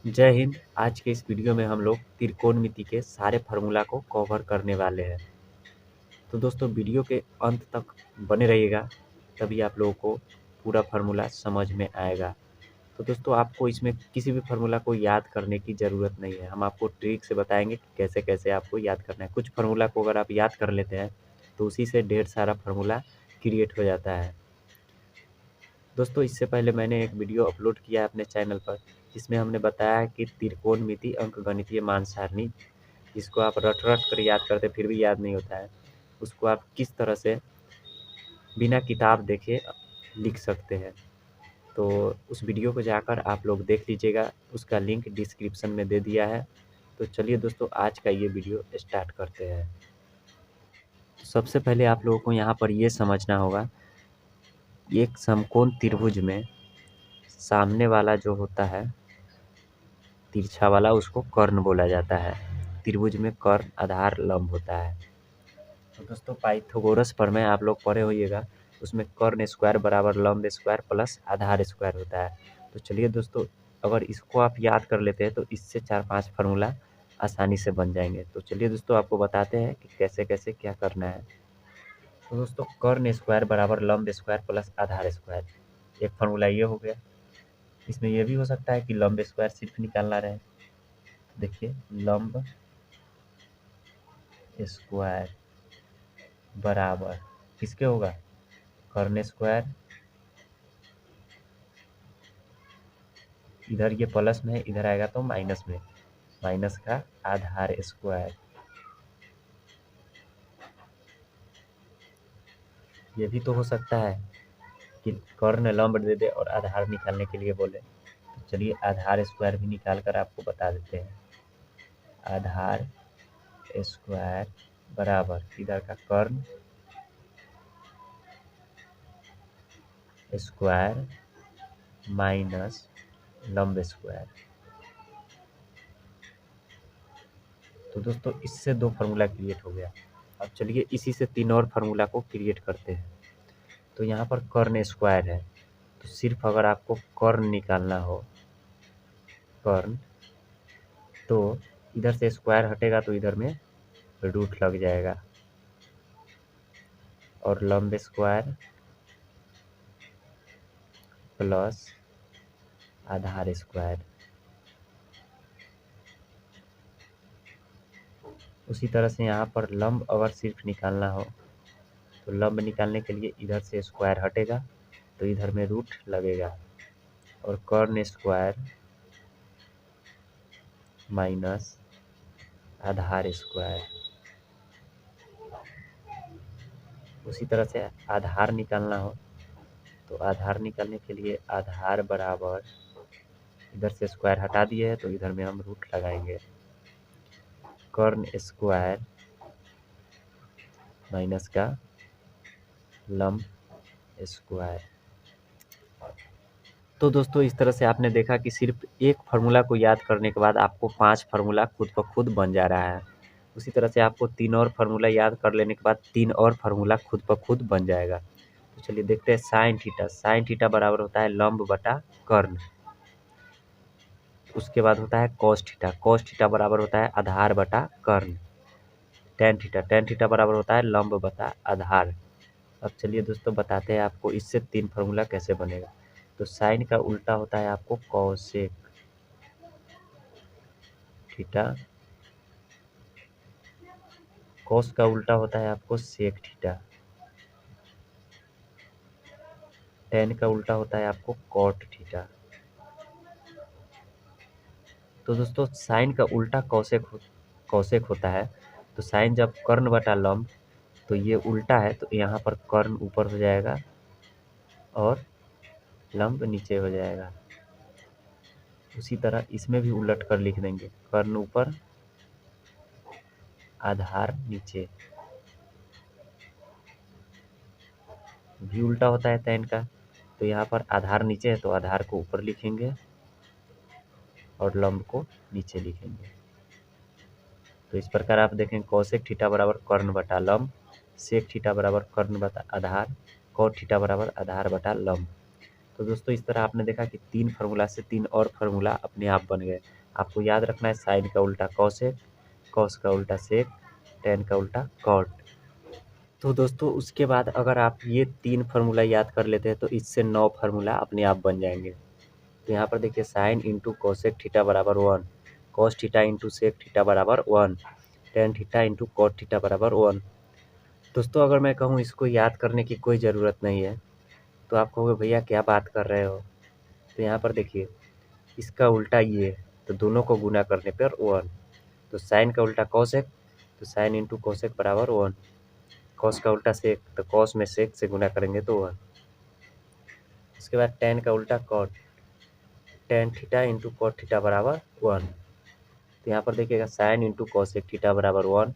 जय हिंद। आज के इस वीडियो में हम लोग त्रिकोणमिति के सारे फार्मूला को कवर करने वाले हैं। तो दोस्तों वीडियो के अंत तक बने रहिएगा, तभी आप लोगों को पूरा फार्मूला समझ में आएगा। तो दोस्तों आपको इसमें किसी भी फार्मूला को याद करने की ज़रूरत नहीं है। हम आपको ट्रिक से बताएंगे कि कैसे कैसे आपको याद करना है। कुछ फार्मूला को अगर आप याद कर लेते हैं तो उसी से ढेर सारा फार्मूला क्रिएट हो जाता है। दोस्तों इससे पहले मैंने एक वीडियो अपलोड किया है अपने चैनल पर, जिसमें हमने बताया कि त्रिकोणमिति अंकगणितीय मान सारणी, जिसको आप रट रट कर याद करते फिर भी याद नहीं होता है, उसको आप किस तरह से बिना किताब देखे लिख सकते हैं। तो उस वीडियो को जाकर आप लोग देख लीजिएगा, उसका लिंक डिस्क्रिप्शन में दे दिया है। तो चलिए दोस्तों आज का ये वीडियो स्टार्ट करते हैं। तो सबसे पहले आप लोगों को यहाँ पर ये समझना होगा, एक समकोण त्रिभुज में सामने वाला जो होता है तिरछा वाला, उसको कर्ण बोला जाता है। त्रिभुज में कर्ण आधार लंब होता है। तो दोस्तों पाइथागोरस प्रमेय आप लोग पढ़े होइएगा, उसमें कर्ण स्क्वायर बराबर लंब स्क्वायर प्लस आधार स्क्वायर होता है। तो चलिए दोस्तों, अगर इसको आप याद कर लेते हैं तो इससे 4-5 फार्मूला आसानी से बन जाएंगे। तो चलिए दोस्तों आपको बताते हैं कि कैसे कैसे क्या करना है। तो दोस्तों कर्ण स्क्वायर बराबर लंब स्क्वायर प्लस आधार स्क्वायर, एक फार्मूला ये हो गया। इसमें यह भी हो सकता है कि लंब स्क्वायर सिर्फ निकालना रहे। देखिए लंब स्क्वायर बराबर किसके होगा, कर्ण स्क्वायर, इधर ये प्लस में है इधर आएगा तो माइनस में, माइनस का आधार स्क्वायर। ये भी तो हो सकता है कि कर्ण लंब दे दे और आधार निकालने के लिए बोले। तो चलिए आधार स्क्वायर भी निकाल कर आपको बता देते हैं। आधार स्क्वायर बराबर इधर का कर्ण स्क्वायर माइनस लंब स्क्वायर। तो दोस्तों इससे 2 फार्मूला क्रिएट हो गया। अब चलिए इसी से 3 और फार्मूला को क्रिएट करते हैं। तो यहाँ पर कर्ण स्क्वायर है, तो सिर्फ अगर आपको कर्ण निकालना हो, कर्ण, तो इधर से स्क्वायर हटेगा तो इधर में रूट लग जाएगा, और लंब स्क्वायर प्लस आधार स्क्वायर। उसी तरह से यहाँ पर लंब अगर सिर्फ निकालना हो तो लंब निकालने के लिए इधर से स्क्वायर हटेगा तो इधर में रूट लगेगा, और कर्ण स्क्वायर माइनस आधार स्क्वायर। उसी तरह से आधार निकालना हो तो आधार निकालने के लिए आधार बराबर इधर से स्क्वायर हटा दिए है तो इधर में हम रूट लगाएंगे, कर्ण स्क्वायर माइनस का लंब स्क्वायर। तो दोस्तों इस तरह से आपने देखा कि सिर्फ एक फार्मूला को याद करने के बाद आपको 5 फार्मूला खुद ब खुद बन जा रहा है। उसी तरह से आपको 3 और फार्मूला याद कर लेने के बाद 3 और फार्मूला खुद ब खुद बन जाएगा। तो चलिए देखते हैं साइन थीटा। साइन थीटा बराबर होता है लंब बटा कर्ण। उसके बाद होता है कॉस थीटा। कॉस थीटा बराबर होता है आधार बटा कर्ण। Tan theta. टेन थीटा बराबर होता है लंब बटा आधार। अब चलिए दोस्तों बताते हैं आपको इससे 3 फार्मूला कैसे बनेगा। तो साइन का उल्टा होता है आपको कॉसेक थीटा, कॉस का उल्टा होता है आपको सेक थीटा, टेन का उल्टा होता है आपको कॉट थीटा। तो दोस्तों साइन का उल्टा कॉसेक होता है। तो साइन जब कर्ण बटा लंब, तो ये उल्टा है तो यहाँ पर कर्ण ऊपर हो जाएगा और लंब नीचे हो जाएगा। उसी तरह इसमें भी उलट कर लिख देंगे, कर्ण ऊपर आधार नीचे। भी उल्टा होता है tan का, तो यहाँ पर आधार नीचे है तो आधार को ऊपर लिखेंगे और लंब को नीचे लिखेंगे। तो इस प्रकार आप देखें कॉसेक थीटा बराबर कर्ण बटा लंब, सेक थीटा बराबर कर्ण बटा आधार, कॉट थीटा बराबर आधार बटा लंब। तो दोस्तों इस तरह आपने देखा कि 3 फार्मूला से 3 और फार्मूला अपने आप बन गए। आपको याद रखना है साइन का उल्टा कॉसेक, कॉस का उल्टा सेक, टैन का उल्टा कॉट। तो दोस्तों उसके बाद अगर आप ये 3 फार्मूला याद कर लेते हैं तो इससे 9 फार्मूला अपने आप बन जाएंगे। तो यहाँ पर देखिए साइन इंटू कोसेक थीटा बराबर 1, cos theta into sec theta बराबर 1, tan theta into cot theta बराबर 1। दोस्तों अगर मैं कहूँ इसको याद करने की कोई ज़रूरत नहीं है तो आप कहोगे भैया क्या बात कर रहे हो। तो यहाँ पर देखिए इसका उल्टा ये, तो दोनों को गुना करने पर 1। तो साइन का उल्टा कोसेक, तो साइन इंटू कोसेक बराबर 1, कॉस का उल्टा सेक, तो कॉस में सेक से गुना करेंगे तो 1। उसके बाद टैन का उल्टा cot, tan theta into cot theta बराबर 1। तो यहाँ पर देखिएगा साइन इंटू कॉसेक थीटा बराबर 1,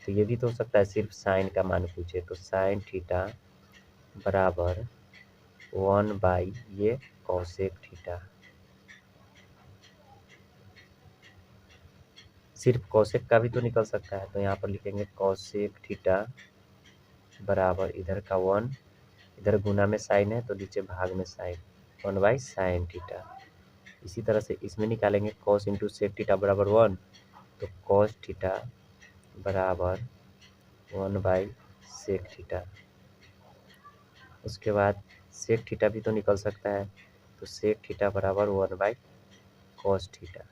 तो ये भी तो हो सकता है सिर्फ साइन का मान पूछे, तो साइन थीटा बराबर 1 बाई ये कॉसेक थीटा। सिर्फ कॉसेक का भी तो निकल सकता है, तो यहाँ पर लिखेंगे कॉसेक थीटा बराबर इधर का 1, इधर गुना में साइन है तो नीचे भाग में साइन, 1 बाई साइन थीटा। इसी तरह से इसमें निकालेंगे कॉस इंटू सेक थीटा बराबर 1, तो कॉस थीटा बराबर 1 बाई सेक थीटा। उसके बाद सेक थीटा भी तो निकल सकता है, तो सेक थीटा बराबर 1 बाई कॉस थीटा।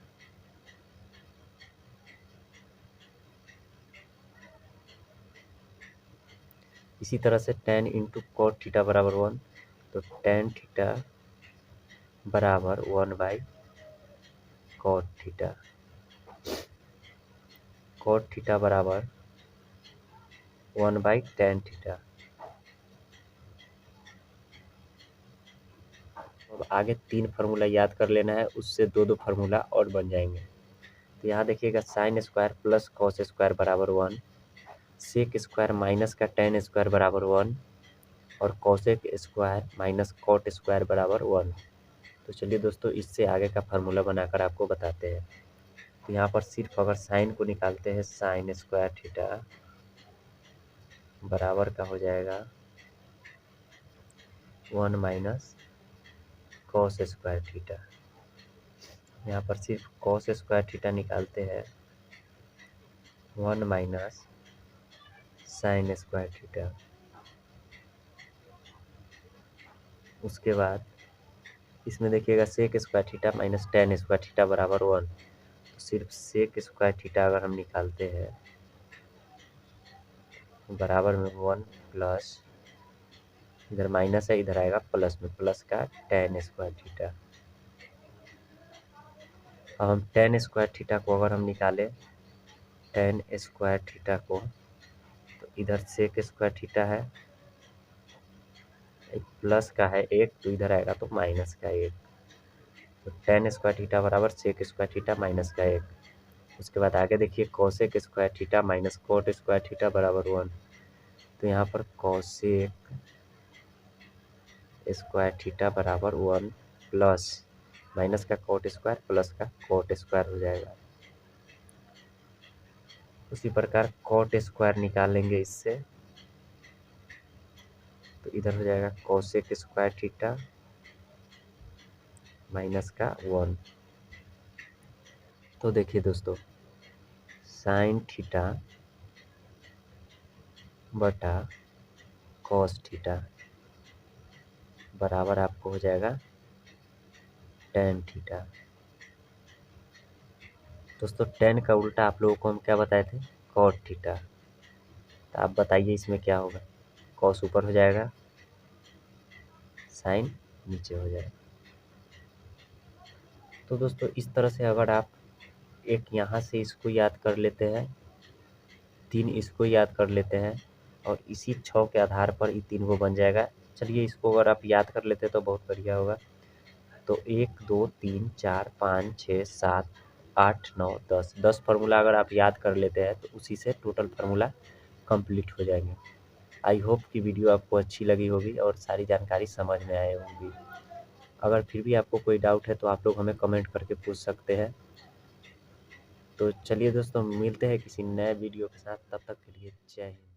इसी तरह से टैन इंटू कॉट थीटा बराबर 1, तो टैन थीटा बराबर 1 by cot theta. Cot theta बराबर 1 बाई टैन थीटा। अब आगे 3 फार्मूला याद कर लेना है, उससे 2 फार्मूला और बन जाएंगे। तो यहाँ देखिएगा sine square plus cos square बराबर 1, सेक स्क्वायर माइनस का टैन स्क्वायर बराबर 1, और cosec square minus cot square बराबर 1। तो चलिए दोस्तों इससे आगे का फार्मूला बनाकर आपको बताते हैं। तो यहाँ पर सिर्फ अगर साइन को निकालते हैं, साइन स्क्वायर थीटा बराबर का हो जाएगा 1 माइनस कॉस स्क्वायर थीटा। यहाँ पर सिर्फ कॉस स्क्वायर थीटा निकालते हैं, 1 माइनस साइन स्क्वायर थीटा। उसके बाद इसमें देखिएगा sec square theta minus tan square theta बराबर 1, तो सिर्फ सेक स्क्वायर थीटा अगर हम निकालते हैं बराबर में 1 प्लस, इधर माइनस है इधर आएगा प्लस में, प्लस का टैन स्क्वायर थीटा। अब हम टैन स्क्वायर थीटा को अगर हम निकालें, टैन स्क्वायर थीटा को, तो इधर सेक स्क्वायर थीटा है, एक प्लस का है एक, तो इधर आएगा तो माइनस का 1, तो टैन स्क्वायर थीटा बराबर सेक स्क्वायर थीटा माइनस का 1। उसके बाद आगे देखिए cosec square theta minus cot square theta बराबर 1, तो यहाँ पर कॉसेक स्क्वायर थीटा बराबर 1 प्लस माइनस का कॉट स्क्वायर प्लस का कॉट स्क्वायर हो जाएगा। उसी प्रकार कॉट स्क्वायर निकालेंगे इससे, तो इधर हो जाएगा कॉसेक स्क्वायर थीटा माइनस का 1। तो देखिए दोस्तों साइन थीटा बटा कॉस थीटा बराबर आपको हो जाएगा टैन थीटा। दोस्तों टैन का उल्टा आप लोगों को हम क्या बताए थे, कॉट थीटा। तो आप बताइए इसमें क्या होगा, कॉस ऊपर हो जाएगा, साइन नीचे हो जाएगा। तो दोस्तों इस तरह से अगर आप एक यहाँ से इसको याद कर लेते हैं, 3 इसको याद कर लेते हैं, और इसी 6 के आधार पर ये 3 वो बन जाएगा। चलिए इसको अगर आप याद कर लेते तो बहुत बढ़िया होगा। तो 1 2 3 4 5 6 7 8 9 10 फार्मूला अगर आप याद कर लेते हैं तो उसी से टोटल फार्मूला कंप्लीट हो जाएंगे। आई होप कि वीडियो आपको अच्छी लगी होगी और सारी जानकारी समझ में आई होगी। अगर फिर भी आपको कोई डाउट है तो आप लोग हमें कमेंट करके पूछ सकते हैं। तो चलिए दोस्तों मिलते हैं किसी नए वीडियो के साथ, तब तक के लिए जय हिंद।